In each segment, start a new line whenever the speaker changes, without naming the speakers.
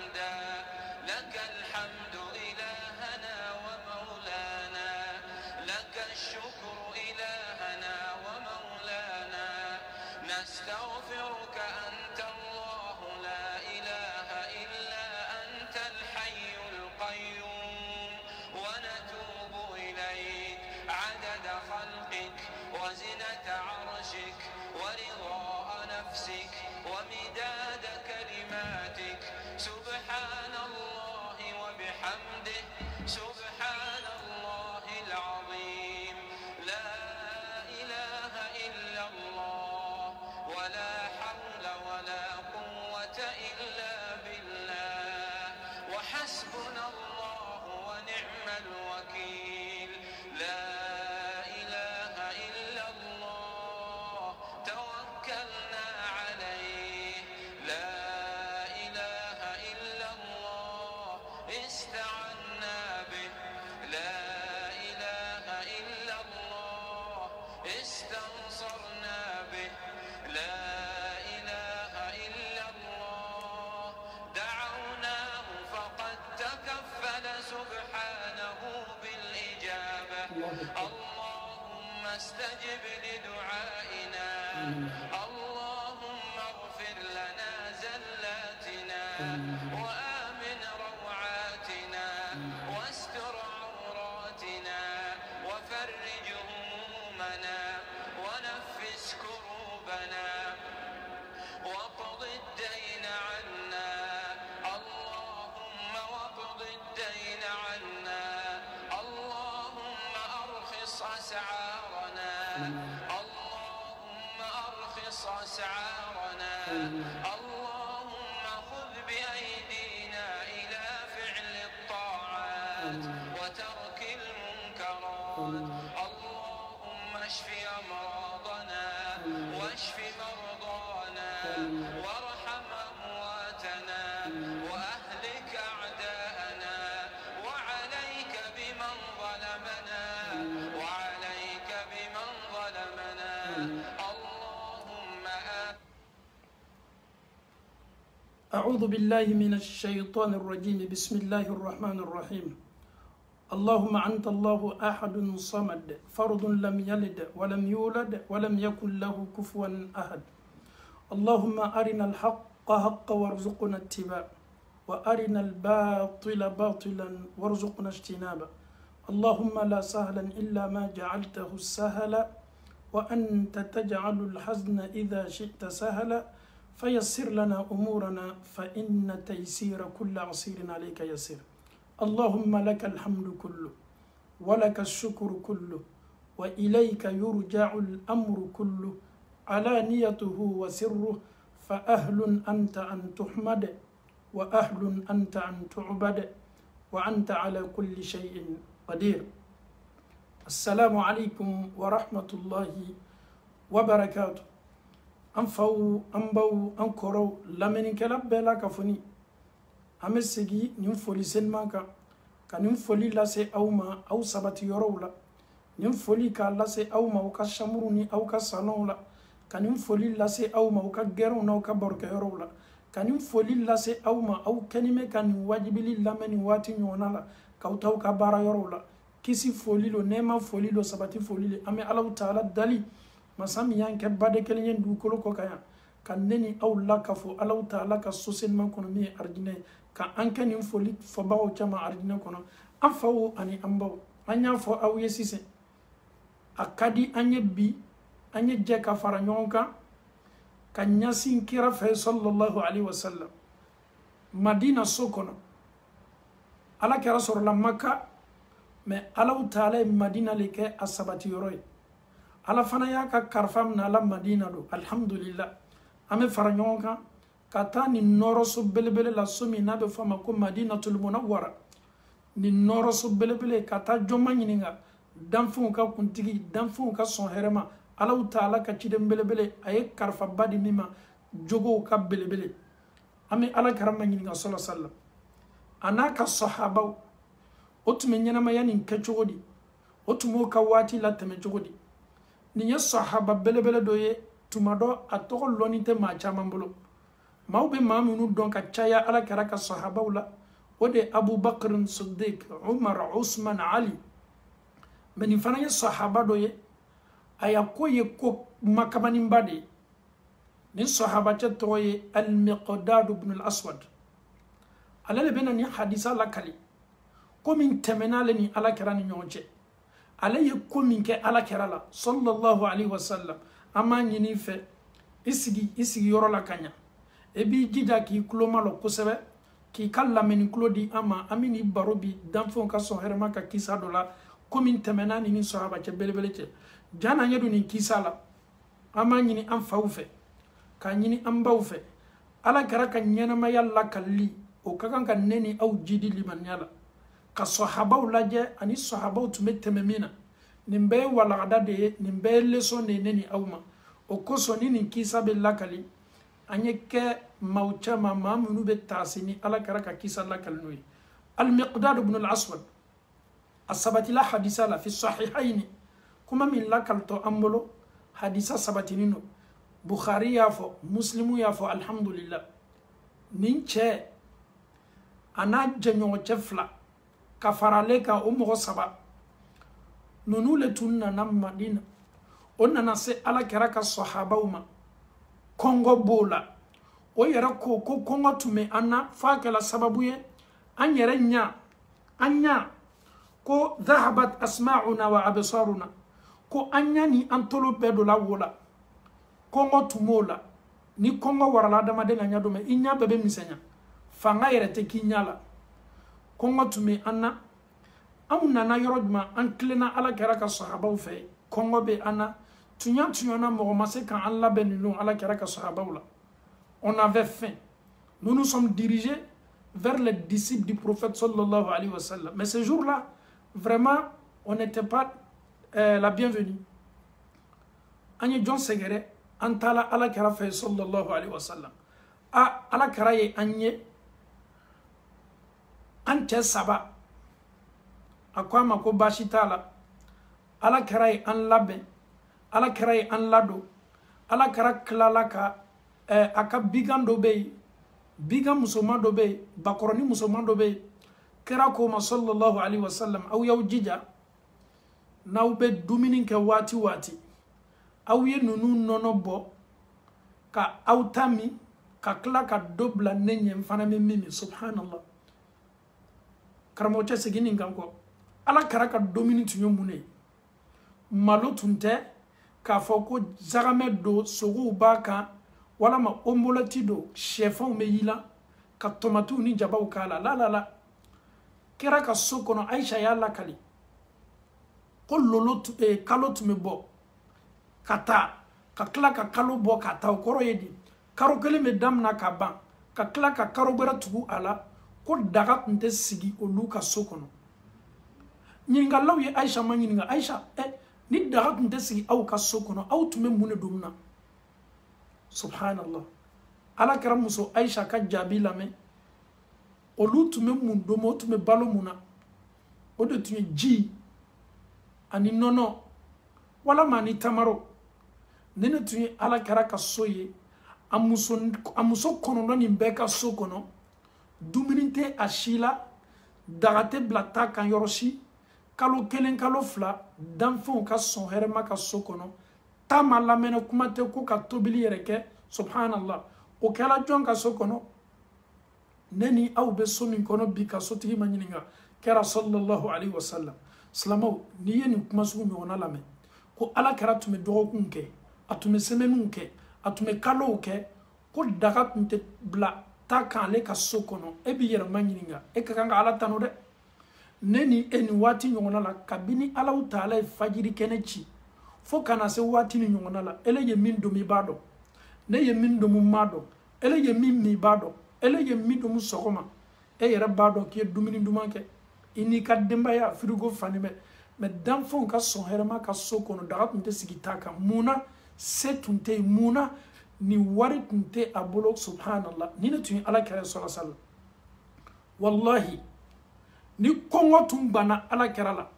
حمدا لك الحمد إلهنا ومولانا لك الشكر إلهنا ومولانا نستغفرك أنت الله لا إله إلا أنت الحي القيوم ونتوب إليك عدد خلقك وزنة عرشك ورضاء نفسك ومداد كلماتك سبحان الله وبحمده سبحان الله العظيم لا إله إلا الله ولا حول ولا قوة إلا بالله وحسبنا الله ونعم الوكيل لا إله إلا الله توكلنا عليه لا إله إلا الله استعنا به لا إله إلا الله استنصرنا به لا إله إلا الله دعوناه فقد تكفل سبحانه بالإجابة اللهم استجب لدعائنا اللهم اغفر لنا زلاتنا وآمن روعاتنا واستر عوراتنا وفرج همومنا ونفس كروبنا واقض الدين عنا اللهم واقض الدين عنا اللهم أرخص أسعارنا اللهم أرخص أسعارنا اللهم خذ بأيدينا إلى فعل الطاعات وترك المنكرات اللهم اشف أمراضنا واشف مرضانا وارحم أمواتنا وأهلك أعداءنا وعليك بمن ظلمنا وعليك بمن ظلمنا اللهم
أعوذ بالله من الشيطان الرجيم بسم الله الرحمن الرحيم اللهم أنت الله أحد صمد فرد لم يلد ولم يولد ولم يكن له كفوا أحد اللهم أرنا الحق حقا وارزقنا اتباعه وأرنا الباطل باطلا وارزقنا اجتنابه اللهم لا سهلا إلا ما جعلته سهلا وأنت تجعل الحزن إذا شئت سهلا فيسر لنا أمورنا فإن تيسير كل عسير عليك يسير اللهم لك الحمد كله ولك الشكر كله وإليك يرجع الأمر كله علانيته وسره فأهل أنت أن تحمد وأهل أنت أن تعبد وأنت على كل شيء قدير السلام عليكم ورحمة الله وبركاته أنفو أنبو أنكرو لمن كلاب بلا كفني أمسجي نفولي سلماكا كنفولي لاسي أوما أو سبتي يرولا نفولي كالاسي أوما وكشمروني أو كسانولا كنفولي لاسي أوما وكجرون أو كبرك يرولا كنفولي لاسي أوما أو كنمي كان واجبلي لمن واتي يونالا كوتاو كبارا يرولا كيسي فولي لو نيما فولي لو سبتي فولي لي أمي الله تعالى دالي masami yanke bade kelen du kolo ko kaya kan neni aw lakafu alaw ta laka sosen man kono mi ardine ka anke ni foli fo bawo chama ardine kono am fawo ani ambaw anya fo aw yesise akadi anye bi anye je ka fara nyonka kan nyasin kira fa sallallahu alaihi wasallam madina sokono ala kira sor la makka me alaw taala madina leke asabati yoroi ala fana ya ka karfam na la madina do alhamdulillah ame faranyonka kata ni noro so belebele la somi na be fama ko madinatul munawwara ni noro so belebele kata joma nyininga danfu ka kuntigi danfu ka son herema ala taala ka cide belebele ay karfa badi mima jogo ka belebele ame ala karama nyininga sallallahu alaihi wasallam anaka sahaba otume nyana mayani nkechogodi otumo ka wati la teme jogodi ni ya sahaba belebele doye tumado atoko lonite ma chamambolo maaw be maa minnu dɔn ka caya ala kɛra ka sahabaw la o de Abubakar Siddiq, Umar, Usman, Ali. mais nin fana ye sahaba dɔ ye a ya ko ye ko makabaninba de ye. nin sahaba cɛ tɔgɔ ye Al-Miqdad ibn al-Aswad. ale le bena ni hadisa lakali ko min tɛmɛna ale ni ala kɛra ni ɲɔgɔn cɛ. ale ye ko min kɛ ala kɛra la sallallahu alaihi wasallam. an b'a ɲini fɛ i sigi yɔrɔ la ka ɲa. e b'i jija k'i tulo malɔ kosɛbɛ k'i ka lamɛnni tulo di an ma. an bɛ ni baro bi danfɛnw ka sɔn hɛrɛma ka kisa dɔ la ko min tɛmɛna ni sahaba cɛ belebele cɛ. jana an ye don nin kisa la an b'a ɲini an faw fɛ k'a ɲini an baw fɛ ala kɛra ka ɲɛnamaya lakalili o ka kan ka ne ni aw jidi limaniya la ka sahabaw lajɛ ani sahabaw tun bɛ tɛmɛ min na. nin bɛɛ ye walagada de ye, nin bɛɛ ye leçon de ye ne ni aw ma. o kosɔn ni nin kisa bɛ lakali an ye kɛ maaw caman maa minnu bɛ taasi ni ala kɛra ka kisa lakali n'o ye. Al-Miqdad ibn al-Aswad a sabatila hadisa la fi sahihayni kuma min lakalitɔ an bolo hadisa sabatinin no. Bukhari y'a fɔ, Muslimu y'a fɔ, alhamdulillah. nin cɛ a n'a jɛɲɔgɔn cɛ fila ka fara ale kan o mɔgɔ saba ninnu le tun nana Madina. o nana se ala kɛra ka sahabaw ma. kɔngɔ b'o la. o yɛrɛ ko kɔngɔ tun bɛ an na f'a kɛra sababu ye an yɛrɛ ɲa ko dhahabat asma'una wa absaruna ko an ɲa ni an tolo bɛɛ dɔ la wo la. kɔngɔ tun b'o la. ni kɔngɔ warala adamaden ka ɲa dɔ mɛ i ɲa bɛɛ bɛ misɛnya. fanga yɛrɛ tɛ k'i ɲa la. kɔngɔ tun bɛ an na. an nana yɔrɔ jumɛn an tilenna ala kɛra ka sahabaw fɛ. kɔngɔ bɛ an na. tuɲana mɔgɔ ma se k'an labɛn ninnu ala kɛra ka sahabaw la. on avait faim. Nous nous sommes dirigés vers les disciples du prophète sallallahu alayhi wa sallam. Mais ce jour-là, vraiment, on n'était pas la bienvenue. An ye jɔn sɛgɛrɛ an taala ala kɛra fɛ sallallahu alayhi wa sallam. ala kɛra ye an ye an cɛ saba a ko a ma ko baasi t'a la. ala kɛra ye an labɛn, ala kɛra ye an ladon, ala kɛra tilala ka a ka bigan dɔ bɛ yen, bigan musoman dɔ bɛ yen, bakɔrɔni musoman dɔ bɛ yen. kɛra ko ma sallallahu alayhi wa sallam aw y'aw jija n'aw bɛ dumuni kɛ waati o waati aw ye ninnu nɔnɔ bɔ ka aw ta min ka tila ka dɔ bila ne ɲɛ n fana bɛ min min subhanallah. karamɔgɔ cɛ segin nin kan kɔ ala kɛra ka dumuni tun ye mun ye? malo tun tɛ k'a fɔ ko zagamɛ don sogow b'a kan walama omboloti don sɛfɛnw bɛ yi la ka tomatiw ni jabaw k'a la la. kɛra ka so kɔnɔ Aisha y'a lakali ko kalo tun bɛ bɔ ka taa ka tila ka kalo bɔ ka taa. o kɔrɔ ye di karo kelen bɛ daminɛ ka ban ka tila ka karo wɛrɛ tugu a la ko daga tun tɛ sigi olu ka so kɔnɔ. ɲininkalaw ye Aisha ma ɲininka Aisha ni daga tun tɛ sigi aw ka so kɔnɔ aw tun bɛ mun de don na? subhanallah. ala kɛra muso Aisha ka jaabi lamɛn. olu tun bɛ mun don o tun bɛ balo mun na? o de tun ye ji ani nɔnɔ walama ani tamaro. ne tun ye ala kɛra ka so ye a muso kɔnɔntɔn nin bɛɛ ka so kɔnɔ dumuni tɛ a si la, daga tɛ bila ta kan yɔrɔ si. kalo kelen kalo fila danfɛnw ka sɔn hɛrɛma ka so kɔnɔ. ta ma lamɛnɛ kuma tɛ ko ka tobili yɛrɛ kɛ subhanallah. o kɛra jɔn ka so kɔnɔ? ne ni aw bɛ so min kɔnɔ bi ka sotigi ma ɲininka kɛra sallallahu alayhi wa sallam. silamaw n'i ye nin kuma sugu ɲɔgɔnna lamɛn ko ala kɛra tun bɛ dɔgɔkun kɛ, a tun bɛ semaines kɛ, a tun bɛ kalow kɛ, ko daga tun tɛ bila ta kan ale ka so kɔnɔ. e b'i yɛrɛma ɲininka e ka kan ka ala tanu dɛ. ne ni e nin waati ɲɔgɔnna la kabini alaw taala ye fajiri kɛnɛ ci fo kana se waati ni ɲɔgɔnna la ele ye min domi b'a dɔn, ne ye min domi m'a dɔn, ele ye min mi b'a dɔn, ele ye min domi sɔgɔma. e yɛrɛ b'a dɔn k'i ye dumuni duman kɛ, i n'i ka denbaya frigo fani bɛ, mais danfɛnw ka sɔn hɛrɛma ka so kɔnɔ daga tun tɛ sigi ta kan. munna se tun tɛ yen? munna ni wari tun tɛ a bolo? subhanallah. ni ne tun ye ala kɛra sallallahu alaihi wasallam wallahi ni kɔngɔ tun banna ala kɛra la,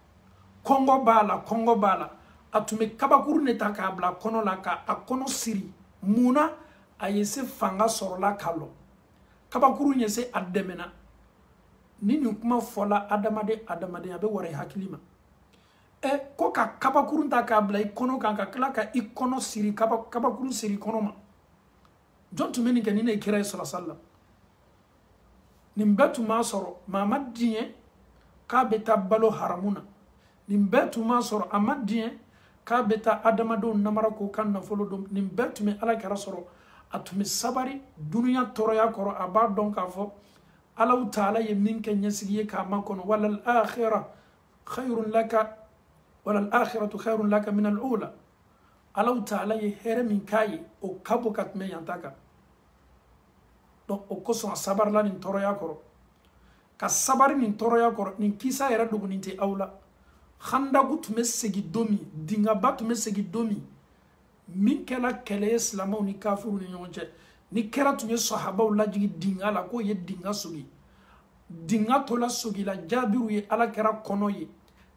kɔngɔ b'a la, kɔngɔ b'a la, a tun bɛ kabakuru ne ta k'a bila kɔnɔ la ka a kɔnɔ siri. munna ayese fanga sorola kalo kabakuru nyese ademena nini kuma fola adamade abe ware hakilima ko ka kabakuru ta ka bla ikono kan ka kala ka ikono siri kabakuru siri kono ma jontu meni ke nini kira sallallahu alaihi wasallam nimbetu ma soro mamadien ka beta balo haramuna nimbetu ma soro amadien ka beta adamado namara ko kan na folo dum nimbetu me ala kara soro atumi sabari dunya toroya koro aba don ka fo Allah ta'ala ye min ke nyasiye ka makono wala al-akhirah khairun laka wala al-akhiratu khairun laka min al-ula Allah ta'ala ye here min kai o kabo katme yantaka donc o koso sabar la nin toroya koro ka sabari nin toroya koro nin kisa era dugu nin te awla khanda gutume segi domi dinga batume segi domi min kela kele islamaw ni kafiru ni nyonche ni kera tunye sahabaw lajigi dinga la ko ye dinga sugi dinga tola sugi la jabiru ye ala kera kono ye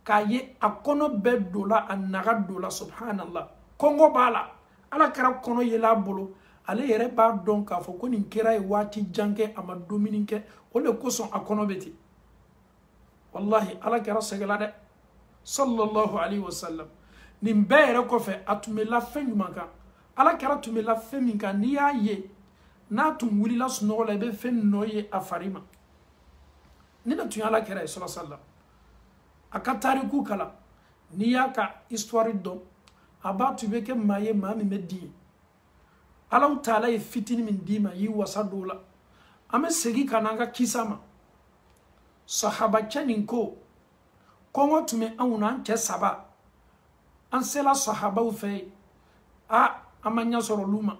ka ye akono be dola anaga dola subhanallah kongo bala ala kera kono ye la bolo ale yere ba don ka fo ko nin kera e wati janke ama domininke o le koson akono beti wallahi ala kera segala de sallallahu alaihi wasallam nin bere ko fe atumela fenyumaka ala kera tumela feminka ni ya ye na tum wuli la suno la be fen noye afarima ni na tun ala kera sallallahu alaihi wasallam aka tariku kala ni ya ka histoire do abatu be ke maye mami meddi ala taala e fitini min dima yi wasadola ame segi kananga kisama sahaba chanin ko kongo tume anuna anke saba ansela sahaba ufe amanya soro luma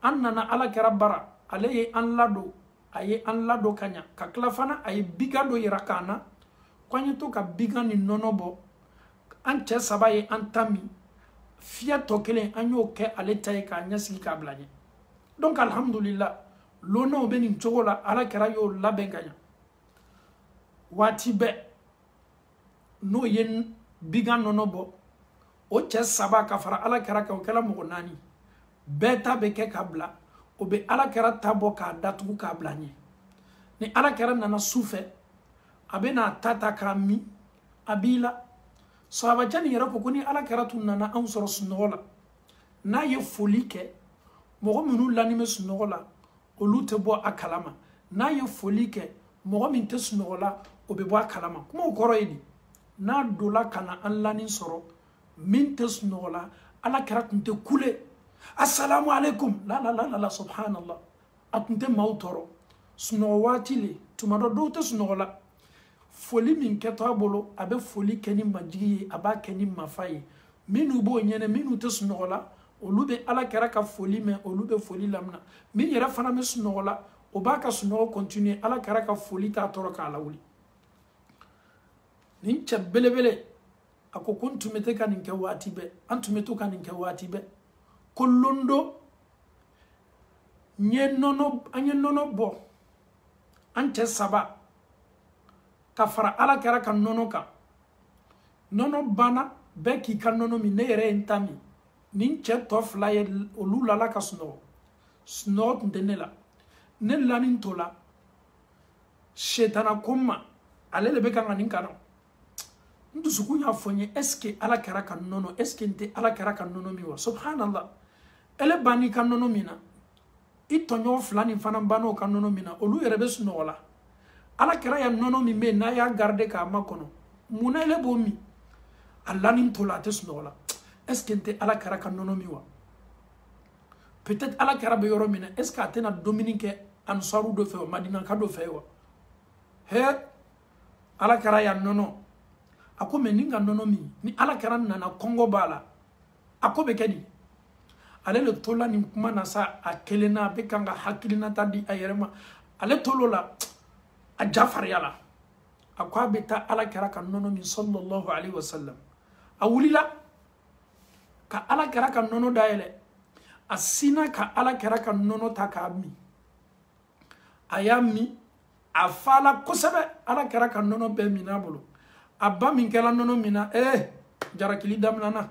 annana ala kera bara ale an lado kanya ka klafana ay bigado yirakana kwanye to ka bigani nonobo an che sabaye antami fiya tokele anyo ke ale tay ka nyasi ka blanye donc alhamdulillah lono beni chogola ala kera yo labenganya wati be no yen bigan nonobo o che saba ka fara ala kera ka kala mo nani beta be ke kabla o be ala kera tabo ka datu ka blanye ni ala kera nana sufe abena tata kami abila sahaba jani yara ko ni ala kera tunana an soro sunola na ye folike mo minu lani me sunola o lute bo akalama na ye folike mo min te sunola o be bo akalama kuma o koro yidi na dola kana an lani soro min te sunola ala kera tunte kule assalamu alaikum la subhanallah atunte mautoro suno watile tumado do te sunola foli min keto bolo abe foli keni majigi aba keni mafaye minu bo nyene minu te sunola olube ala kera ka foli me olube foli lamna min yera fana me sunola o ba ka suno continue ala kera ka foli ta toro ka lawuli nin belebele ako kuntumete kanin ke wati be antumeto kanin ke wati be kolondo nyenono bo ante saba kafara ala kera kan nono ka nono bana beki kan nono mi nere entami nin cheto fly olula la ka snow ndenela nella nin tola shetana komma alele be kan nin kano ndu sukunya fonye eske ala kera kan nono eske nte ala kera kan nono mi wa subhanallah ele bani kan nono mina itonyo flani fana bano kan nono mina olu yere be sunola ala kera ya nono mi me na ya garde ka makono muna ele bomi alla nin tola te sunola est-ce que nte ala kera kan nono mi wa peut-être ala kera be yoro mina est-ce que atena dominique ansaru do fe madina ka do fe wa he ala kera ya nono ako meninga nono mi ni ala kera nana kongo bala ako be kedi ale le tola ni kuma na sa akelena be kanga hakilina tadi ayerema ale tolola a jafar yala akwa beta ala kera kan nono min sallallahu alaihi wasallam awulila ka ala kera kan nono daele asina ka ala kera kan nono takami ayami afala kosabe ala kera kan nono be minabulu abba min kala nono mina jarakili damnana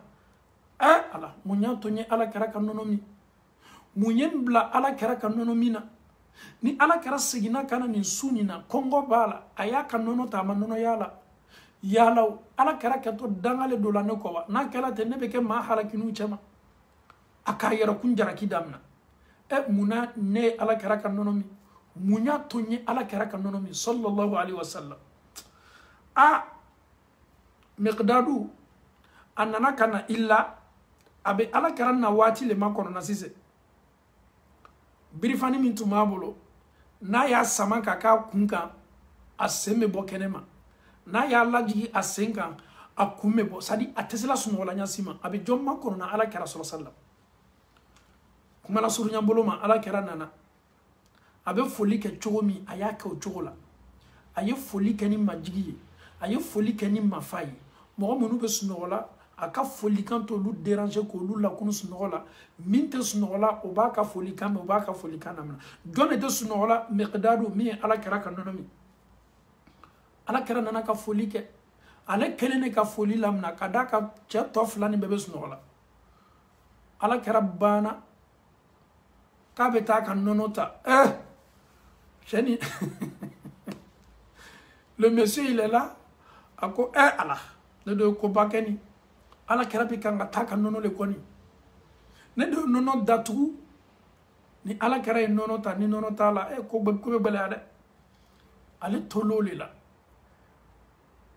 ala munya tonye ala kera kan nono mi munyen bla ala kera ka nono mina ni ala kera segina kana ni sunina kongo bala aya ka nono ta ma nono yala ala kera ka to dangale dola ne ko wa na kala te ne be ke ma halakinu chama akayera kunjara kidamna muna ne ala kera ka nono mi munya tonye ala kera ka nono mi sallallahu alaihi wasallam miqdadu anana kana illa abe ala kera na wati le makono na sise birifani min tuma bolo na ya sama ka kunka aseme bo kenema na ya lajigi asenka akume bo sadi atesela sunola nyasima abe jomma kono na ala kera sallallahu alaihi wasallam kuma la surunya bolo ma ala kera nana abe foli ke chogomi ayaka o chogola aye foli ke ni majigi aye foli ke ni mafai mo monu be sunola aka foli kan to lu déranger ko lu la kunu sunola minte sunola o ba ka foli kan o ba ka foli kan amna jone de sunola miqdadu mi ala kera kan no mi ala kera nana ka foli ke ale kelene ka foli lamna kada ka cha to flani bebe sunola ala kera bana ka beta kan nonota cheni le monsieur il est là ako ala ne do ko bakeni ala kera bi kan ta kan nono le koni ne do nono datu ni ala kera nono ta ni nono ta la ko be bele ade ale tolole la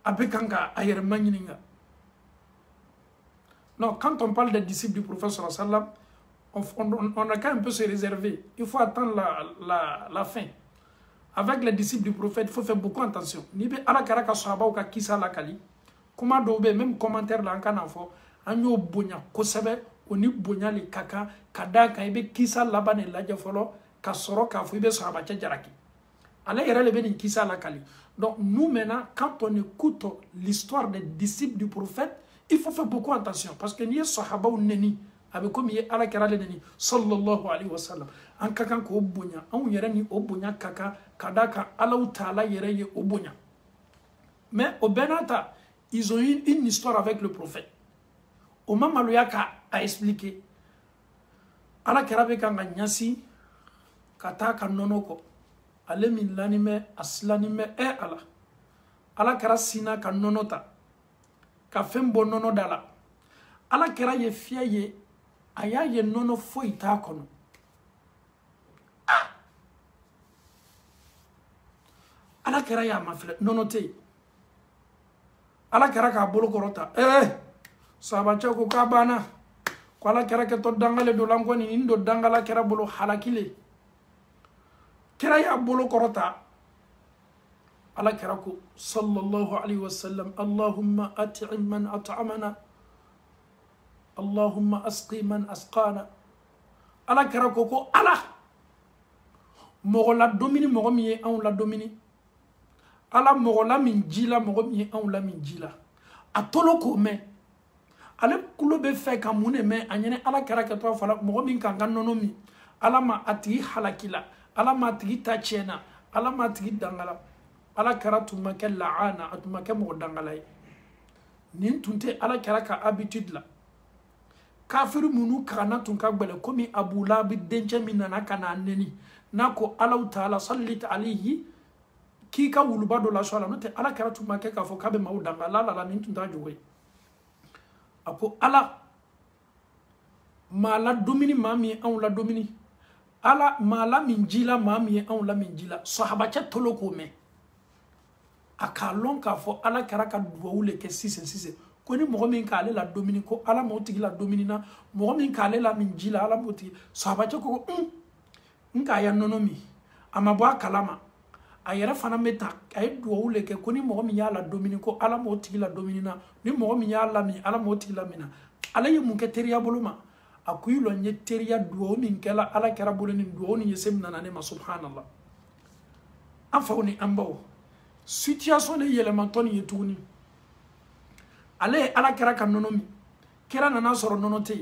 abe kan ga ayer magninga non quand on parle des disciples du prophète sallallahu alayhi wa sallam on a quand même un peu se réserver, il faut attendre la fin. Avec les disciples du prophète, il faut faire beaucoup attention. Nibe ala kara ka sahaba ka kisa la kali. Kuma dobe même commentaire la kana fo anyo bonya kosebe oni bonya le kaka kada ka ibe kisa la bane la jafolo ka soro ka fo ibe sahaba cha jaraki. Ala yere le beni kisa la kali. Donc nous maintenant quand on écoute l'histoire des disciples du prophète, il faut faire beaucoup attention parce que ni sahaba ou neni abe komi ye ala kera le neni sallallahu alaihi wasallam an kakan ko bonya an yere ni obonya kaka kadaka ala taala yere ye obonya. Mais au Benata ils ont eu une histoire avec le prophète. Au moment où a expliqué ala kera be kan nyasi kata kan nonoko ale min lanime aslanime ala kera sina kan nonota ka fembo nono dala ala kera ye fiaye aya ye nono foi ta kono ala kera ya mafle nono te ala kera ka bolo korota sahaba ko ka bana ko ala kera ke to dangale do langoni indo dangala kera bolo halakile kera ya bolo korota ala kera ko sallallahu alaihi wasallam allahumma at'im man at'amana Allahumma asqi man asqana ala kera ko ala mogo la domini mogo mi en la domini ala mogo la min jila mogo mi en la min jila atolo ko me ale kulo be fe ka mune me anyene ala kera ke to fala mogo min kan nono mi ala ma ati halakila ala ma ati ta chena ala ma ati dangala ala kera tuma ke laana atuma ke mogo dangala nin tunte ala kera ka habitude la kafiru munu kana tun ka gbele komi Abu Lahab denche minana kana neni nako Allah taala sallit alayhi ki ka wuluba do la swala note ala karatu make ka fo kabe mawdanga la nin tun ta jowe ako ala mala domini mami an la domini ala mala min jila mami an la min jila sahaba cha toloko me akalon ka fo ala karaka duwule ke sise koni mogo min ka ale la domini ko ala mo tigi la domini na mogo min ka ale la min jila ala mo tigi sahaba cha ko nka ya nono mi ama bo kalama ayere fana meta ay duwule ke koni mogo min ya la domini ko ala mo tigi la domini na ni mogo min ya la mi ala mo tigi la mina ala ye mun ke teriya boluma akuyilo nye teriya duwo min kala ala kera bolo ni duwo ni yesemna na ne ma subhanallah afawni ambaw situation ne yelemantoni yetuni ale ala kera ka nono mi kera nana soro nono te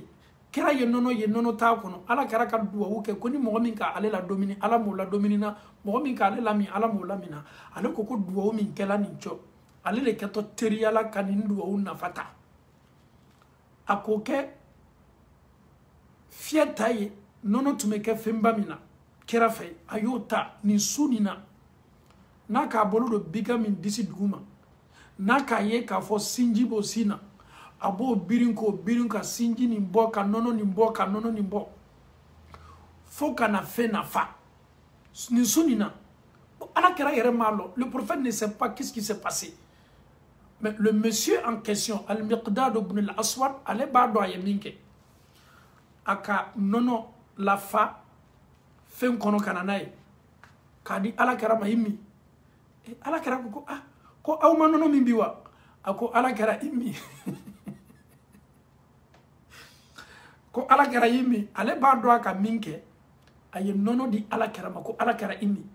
kera ye nono ta kono ala kera ka duwo ke koni mogo min ka ale la domini ala mo la domini na mogo min ka ale la mi ala mo la mina ale ko duwo min kala ni cho ale le keto teriya la kanin duwo na fata akoke fietaye nono tun bɛ kɛ fɛnba min na kira fɛ a y'o ta nin su nin na n'a k'a bolo don biga min disi dugu ma n'a k'a ye k'a fɔ sinji b'o sin na a b'o birin k'o birin ka sinji nin bɔ ka nɔnɔ nin bɔ ka nɔnɔ nin bɔ fo ka na fɛn nafa nin su nin na ala kira yɛrɛ m'a lɔ le prophète ne sait pas qu'est-ce qui s'est passé mais le monsieur en question al-Miqdad ibn al-Aswad ale b'a dɔn a ye min kɛ a ka nɔnɔ lafa fɛn kɔnɔ ka na n'a ye k'a di ala kira ma i min ala kira ko ah ko aw ma nɔnɔ min bi wa a ko ala kira i min ko ala kira i min ale b'a dɔn a ka min kɛ a ye nɔnɔ di ala kira ma ko ala kira i min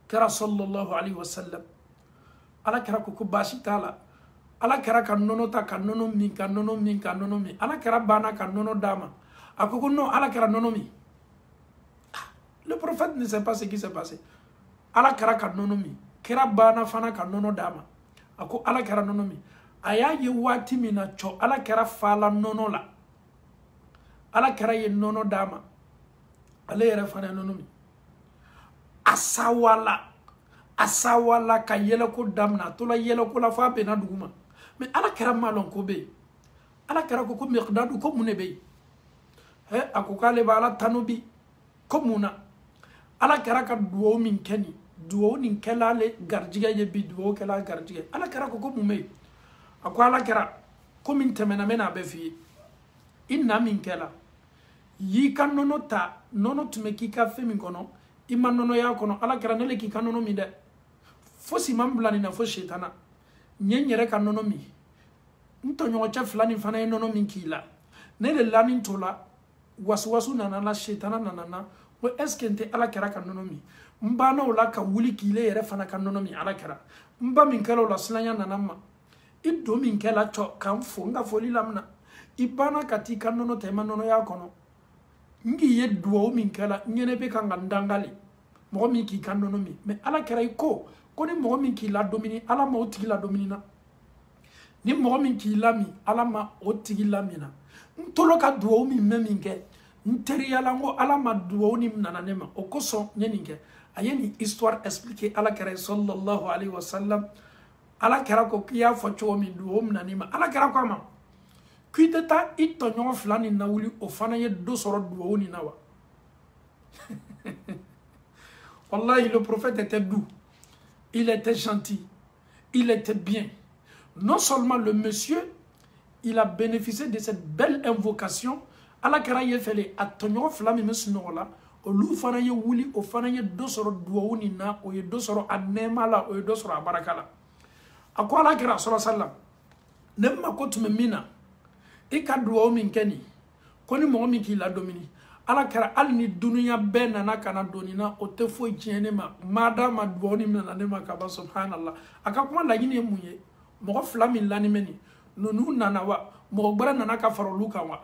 kira sallallahu alaihi wasallam ala kira ko baasi t'a la ala kira ka nɔnɔ ta ka nɔnɔ min ka nɔnɔ min ka nɔnɔ min ala kira banna ka nɔnɔ d'a ma a ko non ala kira nɔnɔ min le prophète ne sait pas ce qui s'est passé ala kira ka nɔnɔ min kira banna fana ka nɔnɔ d'a ma a ko ala kira nɔnɔ min a y'a ye waati min na cɔ ala kira fala nɔnɔ la ala kira ye nɔnɔ d'a ma ale yɛrɛ fana ye nɔnɔ min a sawala ka yɛlɛko damina a tola yɛlɛko la f'a bɛnna dugu ma mais ala kira ma lɔn ko bɛ yen ala kira ko Miqdadu ko mun de bɛ yen a ko k'ale bɛ ala tanu bi ko mun na ala kira ka duwawu min kɛ nin duwawu nin kɛla ale garijigɛ ye bi duwawu kɛla garijigɛ ala kira ko mun bɛ yen a ko ala kira ko min tɛmɛna n bɛna a bɛɛ f'i ye i na min kɛla y'i ka nɔnɔ ta nɔnɔ tun bɛ k'i ka fɛn min kɔnɔ i ma nɔnɔ y'a kɔnɔ ala kira ne le k'i ka nɔnɔ min dɛ fo si ma bila nin na fo sitana n ye n yɛrɛ ka nɔnɔ min n tɔɲɔgɔn cɛ fila nin fana ye nɔnɔ min k'i la ne de lanin to la wasuwasu nana la sitana nana na ko est ce que n tɛ ala kira ka nɔnɔ min n banna o la ka wuli k'ile yɛrɛ fana ka nɔnɔ min ala kira n ba min kɛla o la silanya nana n ma i don min kɛla cɔ k'an fo n ka foli lamina i banna ka t'i ka nɔnɔ ta i ma nɔnɔ y'a kɔnɔ n k'i ye duwawu min kɛla n ɲɛnɛ bɛ kan ka n dangali mɔgɔ min k'i ka nɔnɔ min mais ala kira i ko ni mɔgɔ min k'i ladomini ala ma o tigi ladomini na ni mɔgɔ min k'i lami ala ma o tigi lamina n tolo ka duwawu min mɛ min kɛ n teriyala n ko ala ma duwawu ni nana ne ma o kosɔn n ye nin kɛ a ye nin histoire expliquer ala kira sallallahu alaihi wasallam ala kira ko k'i y'a fɔ cogo min duwawu min nana i ma ala kira ko a ma k'i tɛ taa i tɔɲɔgɔn fila nin na wuli o fana ye dɔ sɔrɔ duwawu nin na wa wallahi le prophète était doux, il était gentil, il était bien. Non seulement le monsieur, il a bénéficié de cette belle invocation, ala kara ye fele a tɔɲɔgɔn fila min bɛ sunɔgɔ la olu fana ye wuli o fana ye dɔ sɔrɔ duwawu nin na o ye dɔ sɔrɔ a nɛɛma la o ye dɔ sɔrɔ a baraka la a ko ala kira sɔrɔ sallam ne mako tun bɛ min na i ka duwawu min kɛ nin ko ni mɔgɔ min k'i ladomini ala kɛra hali ni dunuya bɛɛ nana ka na don nin na o tɛ foyi tiɲɛ ne ma madama duwawu ni nana ne ma ka ban subhanallah a ka kuma laɲini ye mun ye mɔgɔ fila min lani bɛ nin ninnu nana wa mɔgɔ wɛrɛ nana ka fara olu kan wa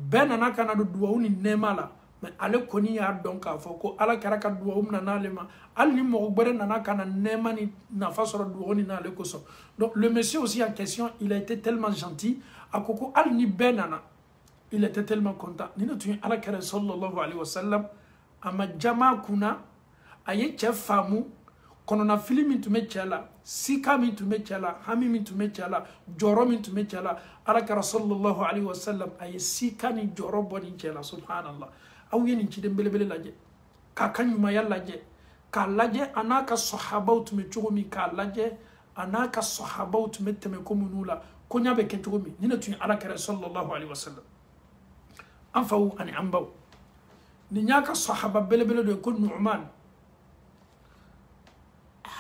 bɛɛ nana ka na don duwawu ni nɛɛma la mais ale kɔni y'a dɔn k'a fɔ ko ala kɛra ka duwawu nana ale ma hali ni mɔgɔ wɛrɛ nana ka na nɛɛma ni nafa sɔrɔ duwawu ni n'ale kosɔn donc le monsieur aussi en question il a été tellement gentil a ko ko hali ni bɛɛ nana il était tellement content. Nina tu ala kare sallallahu alaihi wasallam ama jama kuna aye cɛ faamu kɔnɔna fili min tun bɛ cɛ la sika min tun bɛ cɛ la hami min tun bɛ cɛ la jɔrɔ min tun bɛ cɛ la ala kare sallallahu alaihi wasallam aye sika ni jɔrɔ bɔ ni cɛ la subhanallah aw ye nin ciden belebele lajɛ k'a ka ɲumanya lajɛ k'a lajɛ a n'a ka sɔhabaw tun bɛ cogo min k'a lajɛ a n'a ka sɔhabaw tun bɛ tɛmɛ ko minnu la koɲa bɛ kɛ cogo min nina tun ala kare sallallahu alaihi wasallam an faw ani an baw nin y'a ka sahaba belebele do ko Nu'man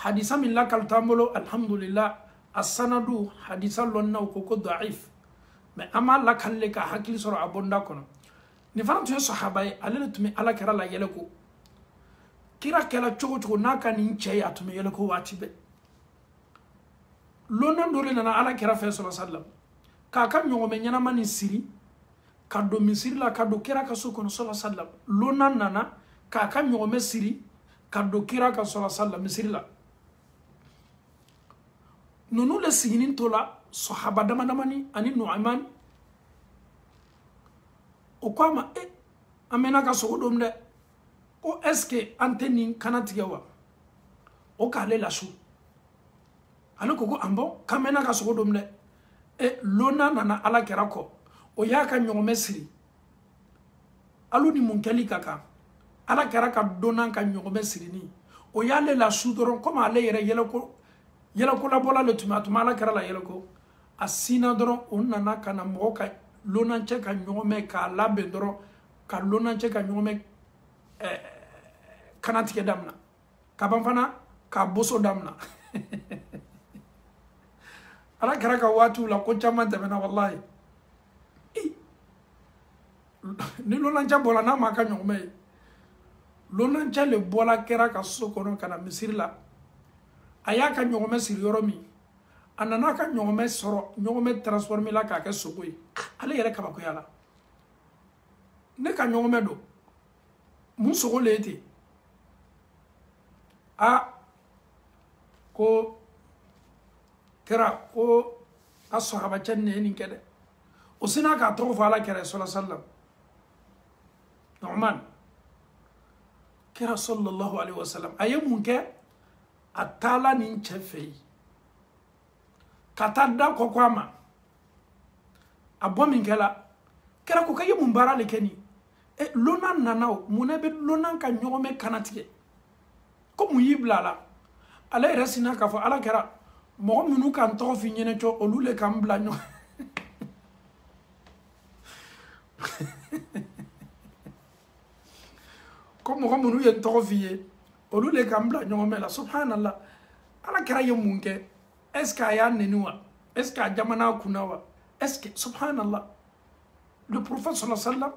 hadisa min lakaltan bolo alhamdulillah as-sanadu hadisa lonna ko da'if mais ama lakalle ka hakili sɔrɔ a bonda kɔnɔ ni fana tun ye sahaba ye ale tun bɛ ala kɛra la yɛlɛ ko kira kɛla cogo cogo n'a ka nin cɛ ye a tun bɛ yɛlɛ ko waati bɛɛ lonna dɔ de nana ala kɛra fɛ sallallahu alaihi wasallam k'a ka ɲɔgɔmɛ ɲɛnama nin siri ka don misiri la ka don kira ka so kɔnɔ sallallahu alaihi wasallam lonna nana k'a ka ɲɔgɔmɛ siri ka don kira ka sallallahu alaihi wasallam misiri la ninnu le siginin to la sahaba damadamani ani Nu'man o ko a ma amena ka sogo dom de ko est-ce que anteni kanati yawa o ka le la su ale ko ambo kamena ka sogo dom de e lona nana ala kera ko o ya ka nyome siri alu ni munkeli kaka ala kera ka donan ka nyome siri ni o ya le la su doron comme ale yere yele ko la bola le tuma ala kera la yele ko asina doron on nana kana mo ka lona che ka nyome ka labe doron ka lona che ka nyome kanati ke damna ka banfana ka boso damna ala kera ka watu la ko chama temena wallahi ni lonancha bola na maka nyome lonancha le bola kera ka sokono kana misiri la aya ka nyome siri yoromi anana ka nyome soro nyome transformer la ka ke sokoi ale yere kabako yala ne ka nyome do mun sogo leti a ko kera ko asahaba chenne ni kede usina ka to fala kera sallallahu alaihi wasallam Nu'man kera sallallahu alaihi wasallam ayamun ke atala ni chefei katada ko kwama abomin kala kera ko kaye mun barale keni e lona nanao munabe lona ka nyome kanatike ko mu yiblala ala resina ka fo ala kera mo munu kan to fi nyene cho olule kam blanyo comme on nous est trovié au lieu de cambla nous met la subhanallah ala kera yemunke est-ce qu'aya nenua est-ce qu'à jamana kunawa est-ce que subhanallah le prophète sallallahu alayhi wa sallam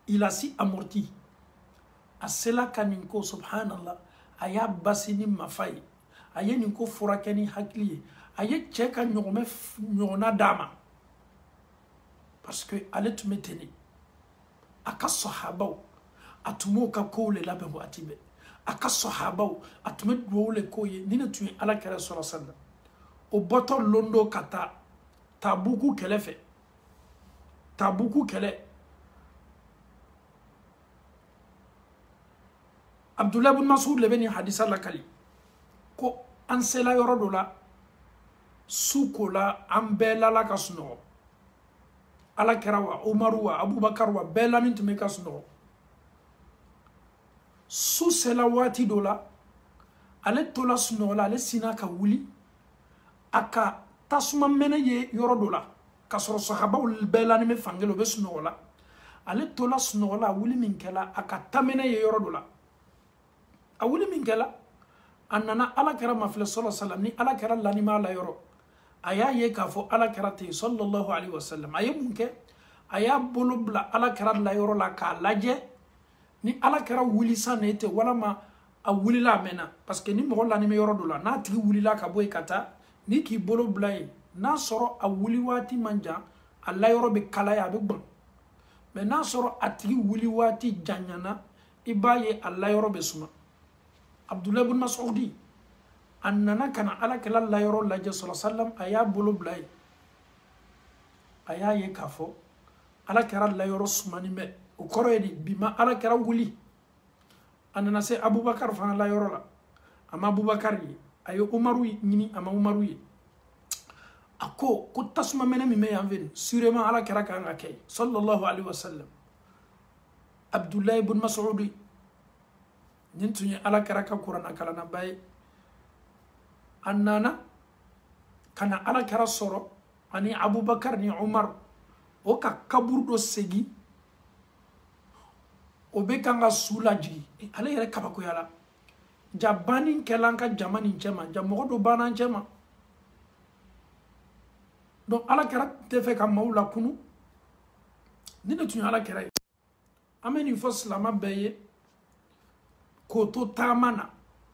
il a si amorti à cela kaninko subhanallah aya basini mafai aya ninko furakani hakliye aya cheka nyome nyona dama parce que allait te mettre aka sahabaw atumo ka kole labe ho atibe aka sahabaw atume dwole koye nina tuye ala kera sallallahu alaihi wasallam o boto londo kata tabuku kelefe tabuku kele Abdullah ibn Mas'ud lebeni hadisa la kali ko ansela yorodola sukola ambela la kasno ala kerawa Umaruwa Abubakar wa bela nintume kasno su selawati dola ale tola snola ale sina ka wuli aka tasuma mene ye yoro dola ka soro sahaba ul belani me fangelo be snola ale tola snola wuli min kala aka tamene ye yoro dola a wuli min kala annana ala kara mafle sallallahu alaihi wasallam ni ala kara lani ma la yoro aya ye ka fo ala kara te sallallahu alaihi wasallam aye munke aya bolobla ala kara la yoro la ka laje ni ala kera wuli sanete wala ma a wuli la mena parce que ni mo la ni me yoro dola na tigi wuli la ka boy kata ni ki bolo blay na soro a wuli wati manja alla yoro be kala ya be bon mais na soro atigi wuli wati janyana ibaye alla yoro be suma Abdullah ibn Mas'udi annana kana ala kala la yoro la je sallallahu alaihi wasallam aya bolo blay aya ye kafo ala kera la yoro suma ni me o koroyedi bima ala kera wuli anana se Abubakar fa la yorola ama Abubakar yi ayo Umaru ni ama Umaru yi ako ko tasma mena mi me yanven sûrement ala kera ka ngake sallallahu alaihi wasallam Abdullah ibn Mas'ud nintunye ala kera ka Qur'an kala na bay annana kana ala kera soro ani Abubakar ni Umar o ka kaburdo segi obe kanga sulaji ale yere kabako yala jabani kelanka jamani chema jamogo do bana chema donc ala kera te fe ka maula kunu nina tunya ala kera ameni fo slama beye ko to tamana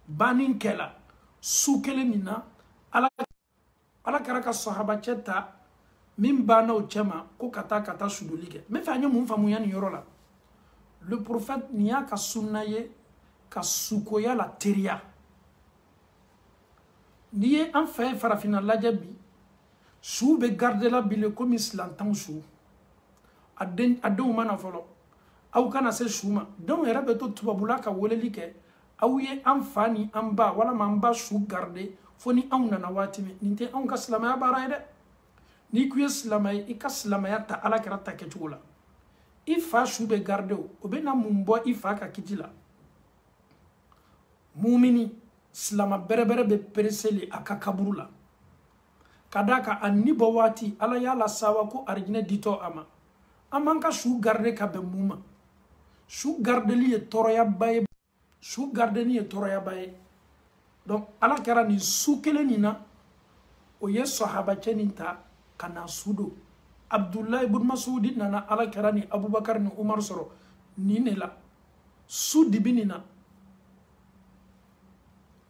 banin kela sukele nina ala kera ka sahaba cheta min bana o chema ko kata sudolike me fa nyamu famu yani yorola le prophète nia ka sunnaye ka sukoya la teria niye en fait farafina lajabi sou be garder la bile comme islam tan sou adden mana folo aw kana se shuma donc yɛrɛ bɛ to tubabula ka weleli kɛ aw ye an fa ni an ba walama an ba su garde fo ni anw nana waati min nin tɛ anw ka silamɛya baara ye dɛ n'i ko ye silamɛ ye i ka silamɛya ta alakira ta kɛcogo la i fa su bɛ garde o bɛ na mun bɔ i fa ka kiti la mumini silama bɛrɛbɛrɛ bɛ pereseli a ka kaburu la ka da ka a ni bɔ waati ala y'a la sawa ko arijinɛ ditɔ a ma an b'an ka su garde ka bɛn mun ma su gardeli ye tɔɔrɔyaba ye su gardeni ye tɔɔrɔyaba ye donc ala kɛra nin su kelen nin na o ye sahabacɛ nin ta ka na su don abdulahi ibn masudi nana ala kɛra ni abubakar ni umar sɔrɔ nin de la su dibi nin na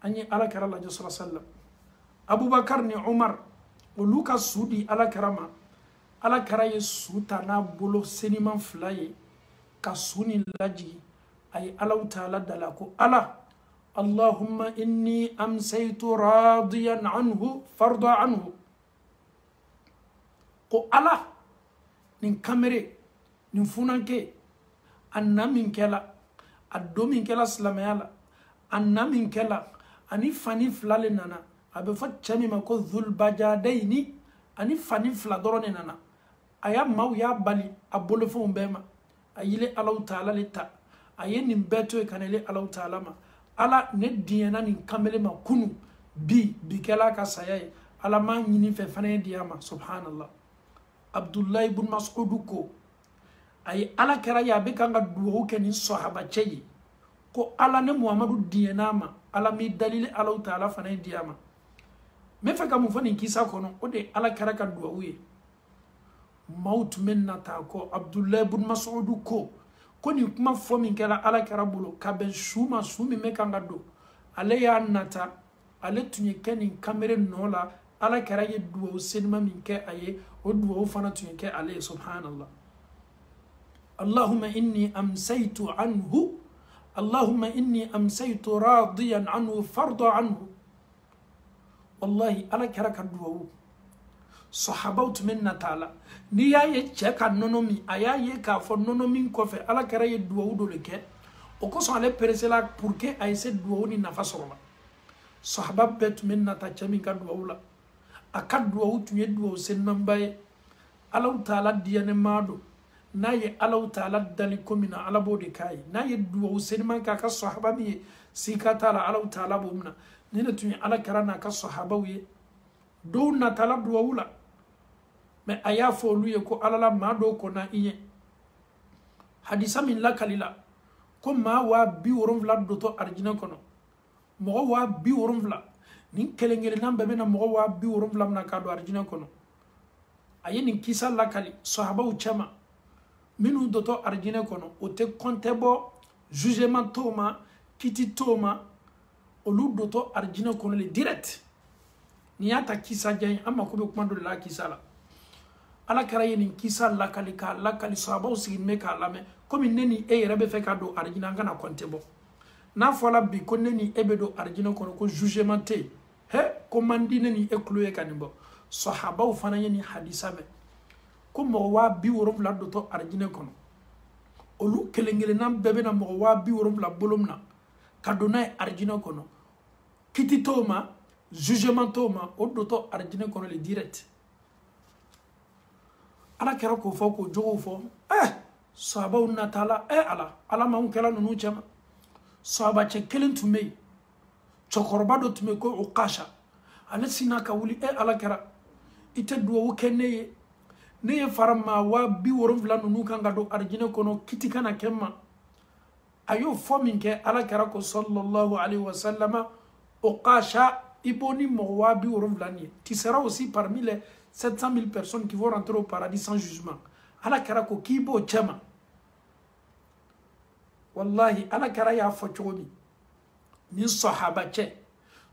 an ye ala kɛra lajɛ sɔrɔ sallam abubakar ni umar olu ka su di ala kɛra ma ala kɛra ye su ta n'a bolo seniman fila ye ka su ni lajigi a ye alaw taala dala ko ala allahumma inni amsaytu radiyan anhu farda anhu ko ala nin kamere nin funanke a na min kɛla a do min kɛla silamɛya la a na min kɛla ani fani fila le nana a bɛ fɔ cɛ min ma ko zulbajadayni ani fani fila dɔrɔn de nana a y'a maaw y'a bali a bolofɛnw bɛɛ ma a yile alaw taala le ta a ye nin bɛɛ to ye ka na ile alaw taala ma ala ne diɲɛna nin kamele ma kunu bi kɛla ka saya ye ala m'a ɲini fɛ fana ye diya ma subhanallah abdullahi ibn mas'ud ko a ye ala kɛra ye a bɛ kan ka duwawu kɛ nin sahabacɛ ye ko ala ne muhamadu diɲɛna ma ala mi dalile alaw taala fana ye diya ma n bɛ fɛ ka mun fɔ nin kisa kɔnɔ o de ye ala kɛra ka duwawu ye maaw tun bɛ nata kɔ abdullahi ibn mas'ud ko nin kuma fɔ min kɛra ala kɛra bolo ka bɛn su ma su min bɛ kan ka don ale y'a nata ale tun ye kɛ nin kamere nɔ la ala kɛra ye duwawu senima min kɛ a ye o duwawu fana tun ye kɛ ale ye subhanallah allahumma inni amsaytu anhu allahumma inni amsaytu radiyan anhu farda anhu wallahi ala kɛra ka duwawu sahabaw tun bɛ nata la n'i y'a ye cɛ ka nɔnɔ min a y'a ye k'a fɔ nɔnɔ min kɔfɛ ala kɛra ye duwawu dɔ de kɛ o kosɔn ale peresela pour que a ye se duwawu ni nafa sɔrɔ la sahaba bɛɛ tun bɛ nata cɛ min ka duwawu la a ka duwawu tun ye duwawu senimanba ye alaw taala diyanɛma don n'a ye alaw taala dali ko min na ala b'o de k'a ye n'a ye duwawu seniman k'a ka sahaba min ye sika t'a la alaw taala b'o minɛ ni ne tun ye ala kɛra n'a ka sahabaw ye dɔw natala duwawu la mais a y'a fɔ olu ye ko ala la maa dɔw kɔnna i ye hadisa min lakali la ko maa 70,000 dotɔ arijinɛ kɔnɔ mɔgɔ 70,000 nin kelen kelenna bɛɛ bɛna mɔgɔ 70,000 mina k'a don arijinɛ kɔnɔ a ye nin kisa lakali sahabaw cɛma minnu dotɔ arijinɛ kɔnɔ o tɛ kɔntɛ bɔ jugement t'o ma kiti t'o ma olu dotɔ arijinɛ kɔnɔ le direct ni y'a ta kisa jan an mako bɛ kuma dɔ de la kisa la ala kɛra ye nin kisa lakali k'a lakali sahabaw sigilen bɛ k'a lamɛn komi ne ni e yɛrɛ bɛ fɛ ka don arijinɛ an kana kɔnte bɔ n'a fɔra bi ko ne ni e bɛ don arijinɛ kɔnɔ ko jugement tɛ yen he ko man di ne ni e tulo ye ka nin bɔ sahabaw fana ye nin hadisa mɛn ko mɔgɔ 70,000 dotɔ arijinɛ kɔnɔ olu kelen kelenna bɛɛ bɛna mɔgɔ 70,000 bolo min na ka don n'a ye arijinɛ kɔnɔ kiti t'o ma jugement t'o ma o dotɔ arijinɛ kɔnɔ le direct ala kɛra k'o fɔ k'o jogow fɔ sahabaw natala ala m'anw kɛla ninnu cɛma sahabacɛ kelen tun bɛ yen cɛkɔrɔba dɔ tun bɛ yen ko ukasha ale sinna ka wuli ala kɛra i tɛ duwawu kɛ ne ye fara maa 70,000 ninnu kan ka don arijinɛ kɔnɔ kiti kana kɛ n ma a y'o fɔ min kɛ ala kɛra ko sallallahu alaihi wa sallama ukasha i b'o ni mɔgɔ 70,000 nin ye tu seras aussi parmi les 700,000 personnes qui vont rentrer au paradis sans jugement ala kɛra ko k'i b'o cɛ ma wallahi ala kɛra y'a fɔ cogo min nin sahabacɛ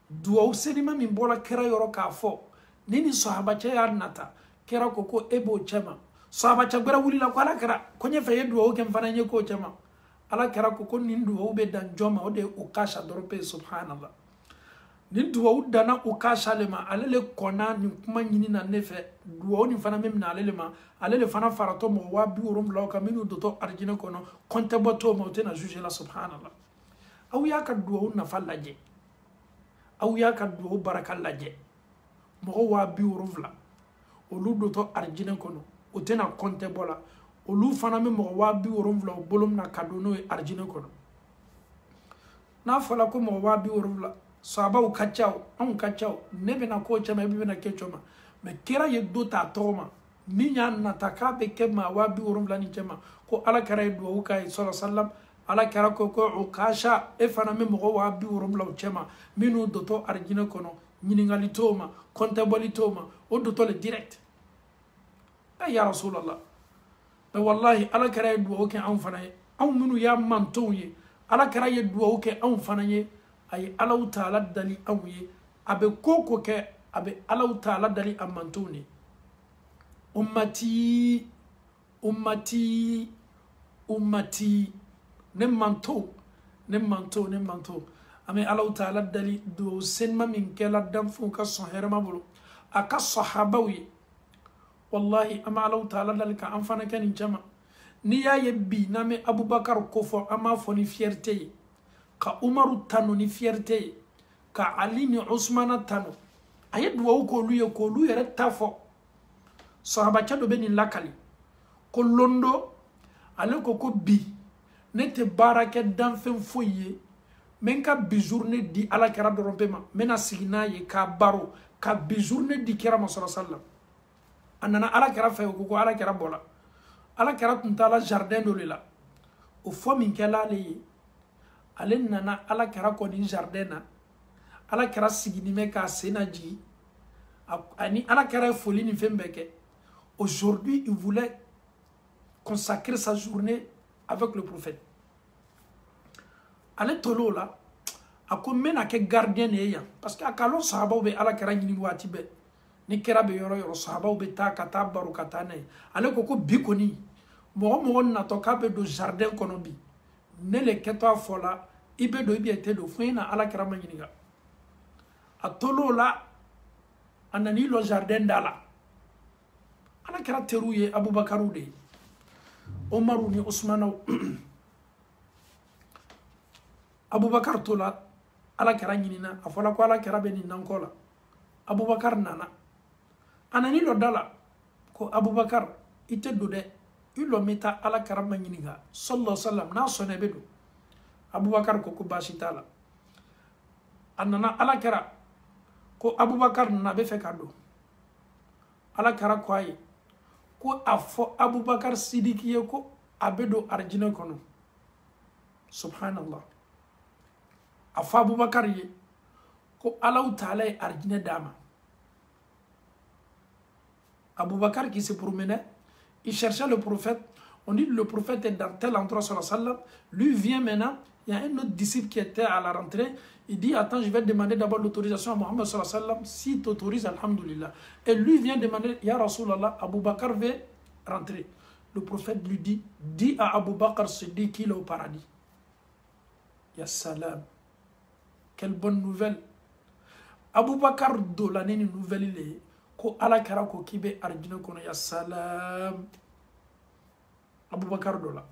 duwawu senima min bɔra kɛra yɔrɔ k'a fɔ ni nin sahabacɛ y'a nata kɛra ko e b'o cɛ ma sahabacɛ gbɛrɛ wulila ko ala kɛra ko ɲɛfɛ ye duwawu kɛ n fana ye k'o cɛ ma ala kɛra ko nin duwawu bɛ dan jɔn ma o de ye ukasha dɔrɔn pe subhanallah ni duwawu dana o ka shalema ale le kona ni kuma nyini na nefe duwawu ni fana memna ale le ma ale le fana farato mo wa bi worom law ka minu doto arjina kono konte boto mo tena juge la subhanallah aw ya ka duwawu na fallaje aw ya ka duwawu baraka laje mo wa bi worom la olu doto arjina kono o tena konte bola olu fana me mo wa bi worom la bolum na kadono arjina kono na fala ko mo wa bi worom la sababu kachao an kachao nebe na ko chama bibe na kechoma me kira ye do ta toma minya na takabe kema wabi urumla ni chema ko ala kara do ukai sallallahu sallam ala kara ko ukasha e fana me mo wabi urumla chema minu doto arjina kono nyiningali toma kontaboli toma o doto le direct ya rasulullah be wallahi ala kara do ukai an fana an minu ya mantoye ala kara ye do ukai an fana ye ay alaw taala dali awye abe koko ke abe alaw taala dali amantuni ummati ummati ummati ne manto ame alaw taala dali do senma min kala dam fu ka son herma bulu aka sahabawi wallahi ama alaw taala dali ka amfana kan jama ni ya yebbi name abubakar kofo ama foni fierté ka umaru tanu ni fierté ka ali ni usmana tanu ayed wo ko lu yere tafo sahaba chado be ni lakali ko londo ale ko bi nete barake dan fen foye men ka bi journée di ala kara do rompema mena signa ye ka baro ka bi journée di kira sallallahu alaihi wasallam anana ala kara fe ko ala kara bola ala kara tuntala jardin do lela o fo min kala le ale nana ala kara ko ni jardin na ala kara sigini me ka senaji ani ala kara folie ni fembeke aujourd'hui il voulait consacrer sa journée avec le prophète ale tolo la ako mena ke gardien ne ya parce que akalo sahaba be ala kara ni wati be ni kera be yoro sahaba be ta kata barukata ne ale ko bikoni mo na to ka be do jardin kono bi ne le keto fola ibe do ibe te do fina ala kara manyiniga atolo la anani lo jardin dala ala kara teruye abubakaru de omaru ni usmanu abubakar tola ala kara nyinina afola ko ala kara be ni nankola abubakar nana anani lo dala ko abubakar ite do de ilo meta ala kara manyiniga sallallahu alaihi wasallam na sone bedo abubakar ko bashitala anana ala kara ko abubakar na be fe kado ala kara ko ay ko afo abubakar sidiki ko abedo arjina kono subhanallah afa abubakar ye ko Allah taala arjina dama abubakar qui se promenait il cherchait le prophète on dit le prophète est dans tel endroit sallallahu alayhi wa sallam lui vient maintenant il y a un autre disciple qui était à la rentrée il dit attends je vais demander d'abord l'autorisation à Mohammed sallallahu alayhi wa sallam si t'autorise alhamdulillah et lui vient demander ya Rasulallah Abu Bakr veut rentrer le prophète lui dit dis à Abu Bakr Siddiq qu'il est au paradis ya salam quelle bonne nouvelle Abu Bakr do la neni nouvelle ile ko ala kara ko kibe arjina kono ya salam Abu Bakr do la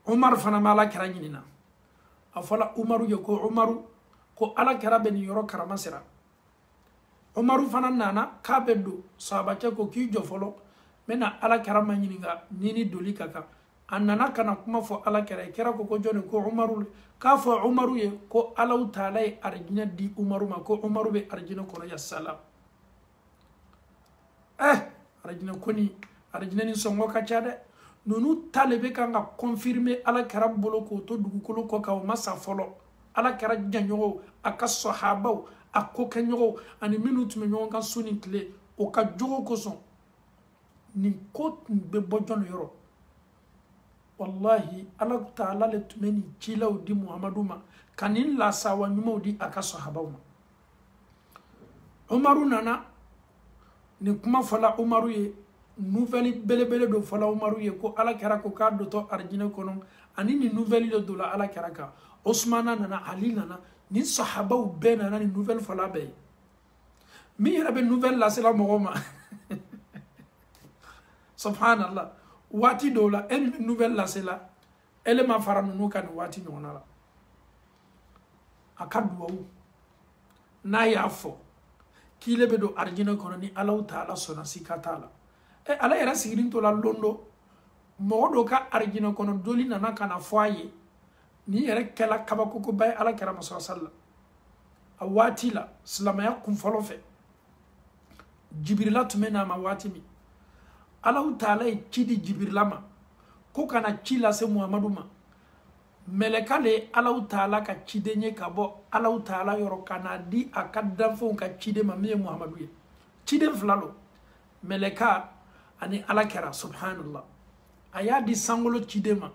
Umar fana mala kara nyinina afala Umaru yoko Umaru ko ala kara ben yoro karama sira Umaru fana nana kabedo sahabacha ko ki jofolo mena ala kara manyininga nini doli kaka anana kana kuma fo ala kera ko jone ko Umaru ka fo Umaru ye ko ala taala arjina di Umaru ma ko Umaru be arjina kono ya salam arjina koni arjina ni songo ka chade nonu talebe kanga confirmer ala kera bolo ko to dugukolo ko ka masa folo ala kera janyo aka sahaba akko kanyo ani minute me nyon kan suni kle o ka jogo ko son ni ko be bojon yoro wallahi Allah ta'ala le tumeni chilaw di Muhammaduma kanin la sawa nyumo di aka sahaba Umaru nana ni kuma fala Umaru ye nouvelle bele do fala Umaru ye ko ala kera ko ka do to arjina kono ani ni nouvelle do la ala kera ka Osmana nana Ali nana ni sahabaw bena na ni nouvelle fala be mi yara be nouvelle la c'est la mogoma subhanallah wati dola en nouvelle la c'est la ele ma fara nu kan wati nyona la akadwa na ya fo kile be do arjina kono ni Allah taala sona sikatala e ala era sigirin to la londo modo ka arjina kono doli nana kana foye ni yere kala kabako ko bay ala kara masala sallam awati la salama ya kum folo fe jibrila tumena ma wati mi Allah taala e kidi jibrila ma ko kana kila se muhammadu ma meleka le Allah taala ka cidenye ka bo Allah taala yoro kana di akaddan fon ka cide ma me muhammadu ye cide flalo meleka ani ala kara subhanallah aya di sangolo cide ma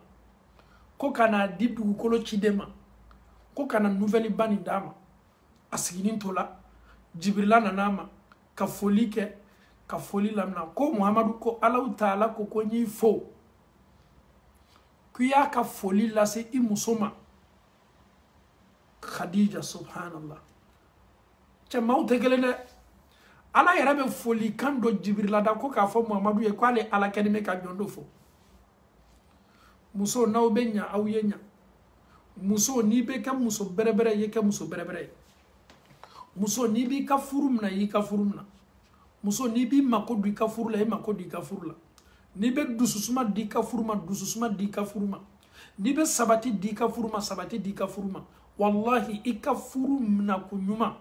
ko kana di dugukolo cide ma ko kana nouvelle bani dama asiginin tola jibrila nanama ka foli ke ka foli lamna ko muhammadu ko Allah taala ko nyi fo kuya ka foli la se i musoma Khadija subhanallah ce mawte gelene ala yara be foli kan do jibrila da ko ka fo muhammadu ye ko ale ala kadime ka jondo fo muso naw be nya aw ye nya muso ni be ka muso berebere ye ka muso berebere muso ni bi ka furumna yi ka furumna muso ni bi makodu ka furula yi makodu ka furula ni be dususuma di ka furuma dususuma di ka furuma ni be sabati di ka furuma sabati di ka furuma wallahi ika furumna kunyuma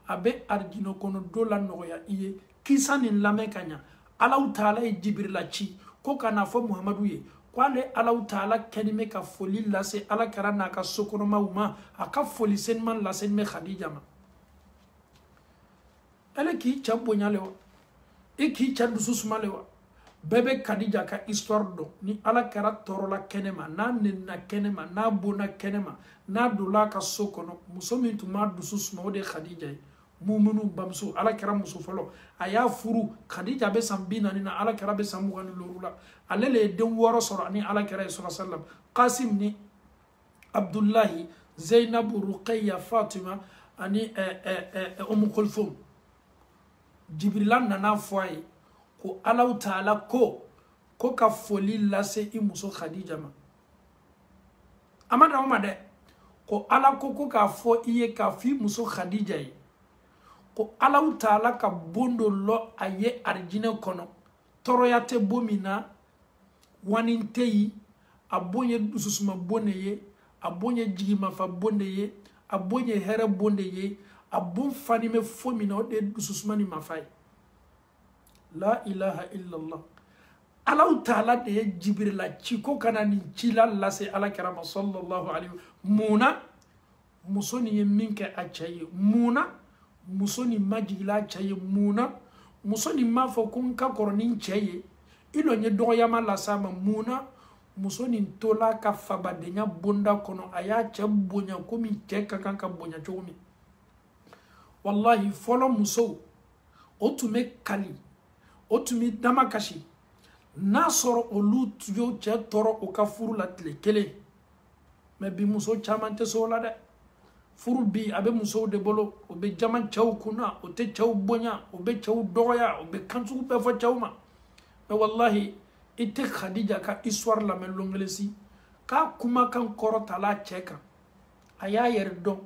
abe arjino kono dola noya iye kisani lame kanya Allah taala e jibrila ci ko kana fo muhammadu ye kwale Allah taala kenime ka foli lase ala karana ka sokono mauma aka foli senman la senme Khadija ma ele ki chambonya lewa e ki chandu susuma lewa bebe Khadija ka histoire do ni ala kara torola kenema na nenna kenema na bona kenema na dola ka sokono muso min tuma dususuma ode Khadija mumunu bamsu ala kara muso folo aya furu Khadija be sambina ni na ala kara be samu kan lorula alele den woro soro ni ala kara sallallahu alaihi wasallam Qasim ni Abdullahi Zainab Ruqayya Fatima ani Kulthum Jibrilan nana foye ko Allah taala ko ka foli lase i muso Khadija ma amada o made ko ala ko ka fo iye ka fi muso Khadija yi ko Allah taala ka bondo lo aye arjina kono toroyate bomina wanintei abonye dususuma boneye abonye jigima fa boneye abonye here boneye abon fani me fomina o de dususuma ni mafai la ilaha illallah Allah taala de jibrila chiko kana ni chila lase ala karama sallallahu alaihi muna musoni yeminke achaye muna musoni majila achaye muna musoni mafo kunka koroni chaye ilo nye doyama la sama muna musoni tola ka fabadenya bonda kono aya chambonya komi cheka kanka bonya chomi wallahi folo muso otume kali otumi damakashi na soro olu tuyo che toro o ka furu la tle kele me bi muso chamante so la de furu bi abe muso de bolo o be jaman chaw kuna o te chaw bonya o be chaw doya o be kansu be fo chawma me wallahi ite Khadija ka histoire la melonglesi ka kuma kan korota la cheka aya yer don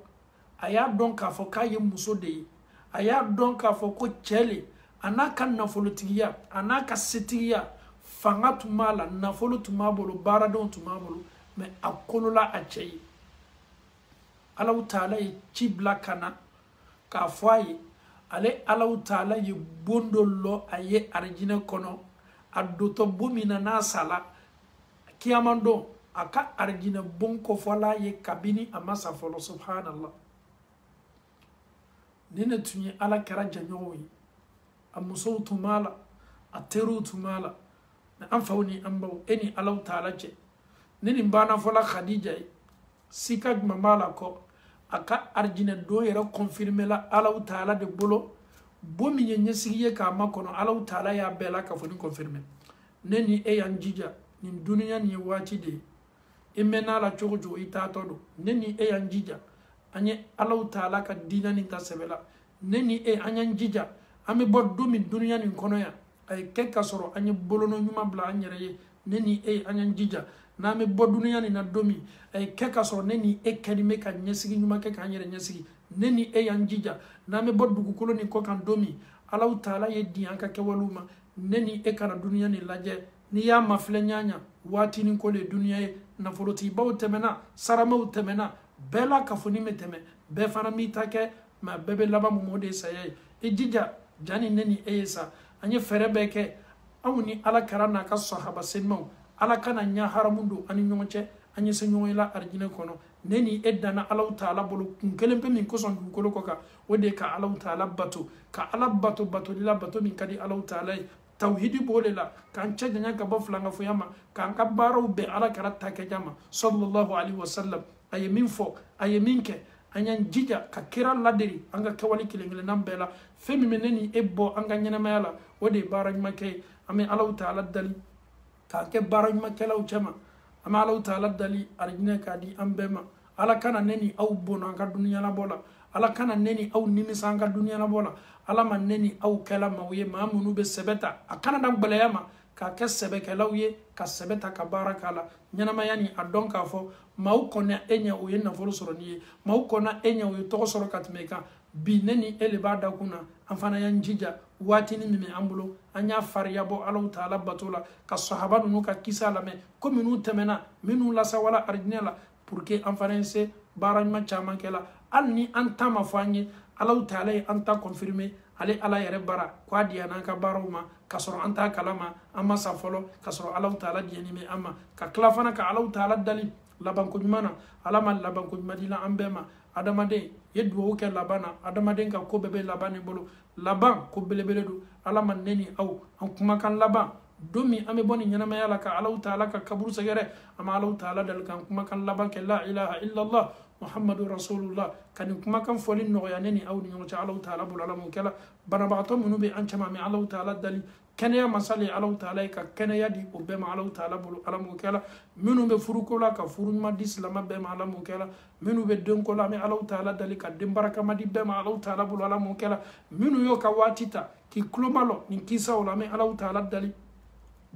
aya don ka fo ka ye muso de aya don ka fo ko chele anaka nafolo tigiya anaka setiya fangatu mala nafolo tumabolo baradon tumabolo me akolola achei Allah taala e chibla kana ka foye ale Allah taala ye bondolo aye arjina kono adoto bomina na sala kiyamando aka arjina bonko fola ye kabini amasa folo subhanallah nina tunye ala kara janyoyi amuso tumala ateru tumala na amfawni ambaw eni Allah taala che nini bana fola Khadija sika mamala ko aka arjina do yera confirmer la Allah taala de bolo bomi nyesiye ka makono Allah taala ya bela ka foni confirmer neni e yanjija ni dunya ni wati de imena la chojo ita todo neni e yanjija anye Allah taala ka dina ni ta sebela neni anyan jija ame bod dumi dunya ni kono ya ay ke kasoro anye bolono nyuma bla anyere ye neni anyan jija na me bod dunya ni na domi ay ke kasoro neni kadime ka nyesigi nyuma ke ka anyere nyesigi neni yan jija na me bod dugu koloni ko kan domi Allah taala ye di anka ke waluma neni kana dunya ni laje ni ya mafle nyanya wati ni ko le dunya ye na foroti baw temena saramaw temena bela kafuni meteme be fana mi take ma bebe laba mu mode saye ejija jani neni esa anye ferebe ke awni ala karana ka sahaba senmo ala kana nya haramundu ani nyonche anye senyoyla arjine kono neni edana Allah taala bolu kunkelempe min ko son ko ka wode ka Allah taala batu ka ala batu dila batu min kadi Allah taala tawhidi bolela kan cejanya ka baflanga fuyama kan ka baro be ala karata ke jama sallallahu alaihi wasallam ay min fo ay minke anyan jija ka kira ladiri anga kawali kilengele nambela femi meneni ebbo anga nyana mayala wode baraj make ame Allah taala dali ka ke baraj make law chama ama Allah taala dali arjine ka di ambema ala kana neni au bono anga dunya la bola ala kana neni au nimisa anga dunya la bola ala man neni au kala mawye mamunu be sebeta akana dam balayama ka kesebe kelawye ka sebeta ka barakala nyana mayani adon ka fo maw kona enya o yenna folo soroni maw kona enya o to soro katmeka bi neni elibada kuna amfana yan jija wati ni mi ambulo anya faryabo Allah taala batula ka sahaba nu ka kisala me ko minu temena minu la sawala arjinela pour que amfanense barajma chama kela alni antama fanyi Allah taala anta confirmer ale ala yere bara kwa dia nan ka baruma kasoro anta kalama amma safolo kasoro Allah taala diani me amma ka klafana ka Allah taala dali laban ko jumana alama laban ko madina ambema adamade yedwo ke labana adamade ka ko bebe labane bolo laban ko belebele do alama neni au an kuma kan laban domi ame boni nyana mayala ka Allah taala ka kaburu sagere amma Allah taala dal kan kuma kan laban ke la ilaha illa Allah محمد رسول الله كان كما كان فولين نغيانني او نيو تعالى تعالى بول على موكلا بنبعتو منو بي انچما مي الله تعالى دلي كان يا مسالي الله تعالى كان يدي وبما الله تعالى بول على موكلا منو بي فروكولا ka furun ma dislam be ma ala mokela minu be donko la mi Allah taala dali ka dimbaraka ma di be ma Allah taala bul ala mokela minu yo ka watita ki klomalo ni kisa wala mi Allah taala dali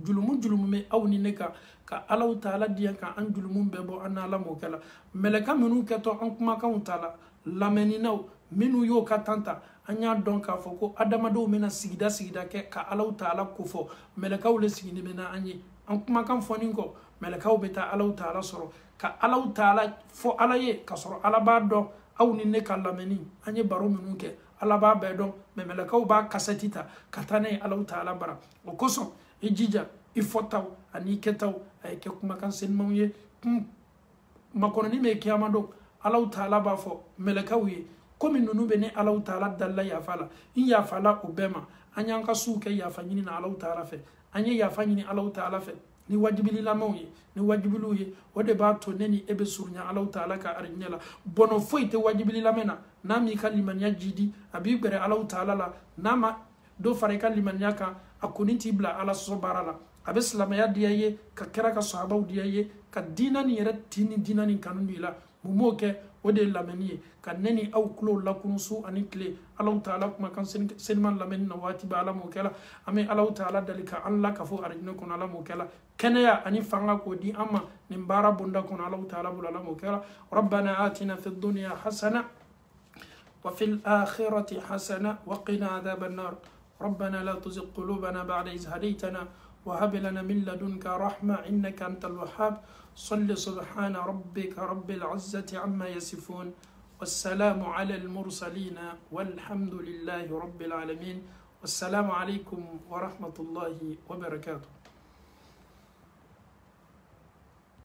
julumu me awni neka ka Allah taala diya ka an julumu be bo an ala mokela meleka minu keto an kuma kan taala lameninaw minu yo ka tanta anya don ka foko adamado mena sigida ke ka Allah taala kufo meleka wole sigini mena anyi an kuma kan foninko melekaw beta Allah taala soro ka Allah taala fo alaye ka soro alaba do awni neka lameni anye baro minu ke alaba be do me melekaw ba kasetita katane Allah taala bara o koso ejija ifotaw ani ketaw ay ke kuma kan sen mawye makono ni me kiyama do Allah taala ba fo melekaw ye komi nunu be ne Allah taala dalla ya fala in ya fala ubema anyan ka su ke ya fanyini na Allah taala fe anye ya fanyini Allah taala fe ni wajibili la mawye ni wajibilu ye wode ba to neni ebe surnya Allah taala ka arnyela bono foite wajibili la mena nami kalimanya jidi abi gere Allah taala la nama do fare kalimanya ka akuninti bla ala sobarala abislam ya diaye ka kera ka sahaba diaye ka dinani yere tini dinani kanuni la mumoke wode lameni ka neni aw kulo la kunsu anikle Allah taala kuma kan senman lameni na wati ba ala mokela ame Allah taala dalika Allah ka fo arjina kun ala mokela kenaya ani fanga ko di amma nimbara bunda kun Allah taala bul ala mokela rabbana atina fid dunya hasana wa fil akhirati hasana wa qina adhaban nar ربنا لا تزغ قلوبنا بعد إذ هديتنا وهب لنا من لدنك رحمة إنك أنت الوهاب صل سبحان ربك رب العزة عما يصفون والسلام على المرسلين والحمد لله رب العالمين والسلام عليكم ورحمة الله وبركاته.